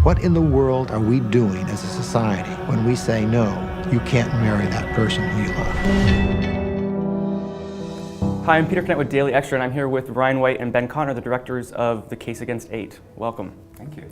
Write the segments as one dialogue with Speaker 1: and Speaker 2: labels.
Speaker 1: What in the world are we doing as a society when we say, no, you can't marry that person who you love?
Speaker 2: Hi, I'm Peter Knight with Daily Extra, and I'm here with Ryan White and Ben Connor, the directors of The Case Against 8. Welcome.
Speaker 3: Thank you.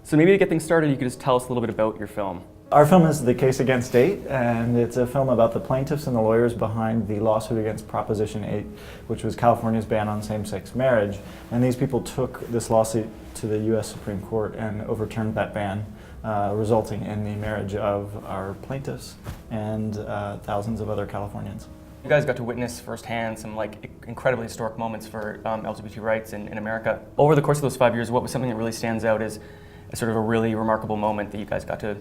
Speaker 2: So maybe to get things started, you could just tell us a little bit about your film.
Speaker 3: Our film is The Case Against 8, and it's a film about the plaintiffs and the lawyers behind the lawsuit against Proposition 8, which was California's ban on same-sex marriage. And these people took this lawsuit to the U.S. Supreme Court and overturned that ban, resulting in the marriage of our plaintiffs and thousands of other Californians.
Speaker 2: You guys got to witness firsthand some incredibly historic moments for LGBT rights in America. Over the course of those 5 years, what was something that really stands out as sort of a really remarkable moment that you guys got to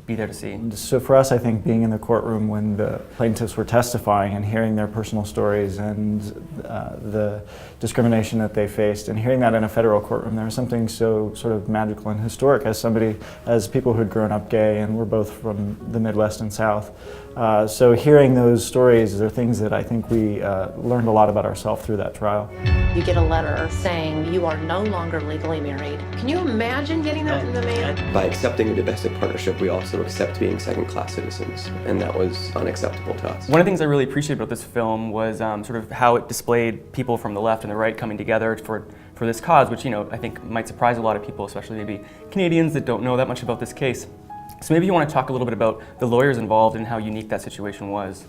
Speaker 2: be there to see?
Speaker 3: So for us, I think being in the courtroom when the plaintiffs were testifying and hearing their personal stories and the discrimination that they faced, and hearing that in a federal courtroom, there was something so sort of magical and historic as people who had grown up gay, and we're both from the Midwest and South. So hearing those stories are things that I think we learned a lot about ourselves through that trial.
Speaker 4: You get a letter saying you are no longer legally married. Can you imagine getting that in the mail?
Speaker 5: By accepting a domestic partnership, we also accept being second-class citizens, and that was unacceptable to us.
Speaker 2: One of the things I really appreciated about this film was sort of how it displayed people from the left and the right coming together for this cause, which, I think might surprise a lot of people, especially maybe Canadians that don't know that much about this case. So maybe you want to talk a little bit about the lawyers involved and how unique that situation was.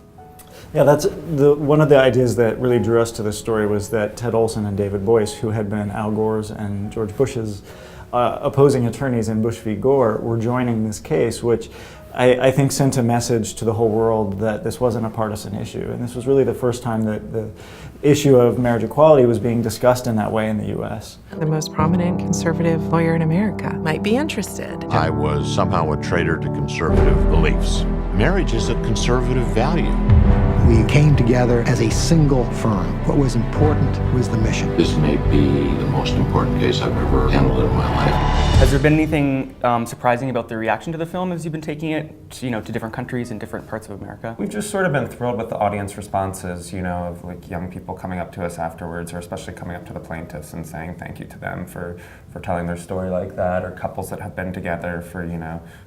Speaker 3: Yeah, that's one of the ideas that really drew us to this story was that Ted Olson and David Boyce, who had been Al Gore's and George Bush's opposing attorneys in Bush v. Gore, were joining this case, which I think sent a message to the whole world that this wasn't a partisan issue. And this was really the first time that the issue of marriage equality was being discussed in that way in the U.S.
Speaker 6: The most prominent conservative lawyer in America might be interested.
Speaker 7: I was somehow a traitor to conservative beliefs. Marriage is a conservative value.
Speaker 1: We came together as a single firm. What was important was the mission.
Speaker 8: This may be the most important case I've ever handled in my life.
Speaker 2: Has there been anything surprising about the reaction to the film as you've been taking it to different countries and different parts of America?
Speaker 9: We've just sort of been thrilled with the audience responses, of young people coming up to us afterwards, or especially coming up to the plaintiffs and saying thank you to them for telling their story like that, or couples that have been together for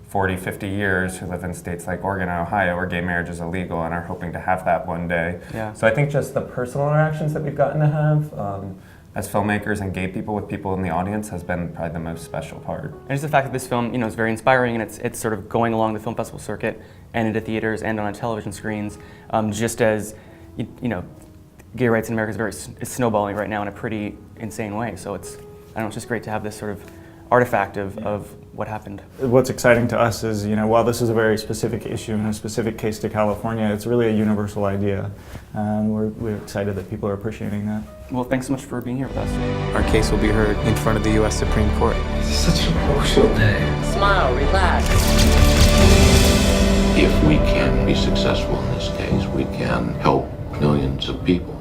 Speaker 9: 40, 50 years who live in states like Oregon and Ohio where gay marriage is illegal and are hoping to have that one day. Yeah. So I think just the personal interactions that we've gotten to have as filmmakers and gay people with people in the audience has been probably the most special part. And just the fact that this film, is very inspiring, and it's sort of going along the film festival circuit and into theaters and on television screens, just as gay rights in America is snowballing right now in a pretty insane way. So it's just great to have this sort of artifact of what happened.
Speaker 3: What's exciting to us is, while this is a very specific issue and a specific case to California, it's really a universal idea. And we're excited that people are appreciating that.
Speaker 2: Well, thanks so much for being here with us.
Speaker 10: Our case will be heard in front of the U.S. Supreme Court.
Speaker 8: It's such an emotional day.
Speaker 4: Smile, relax.
Speaker 8: If we can be successful in this case, we can help millions of people.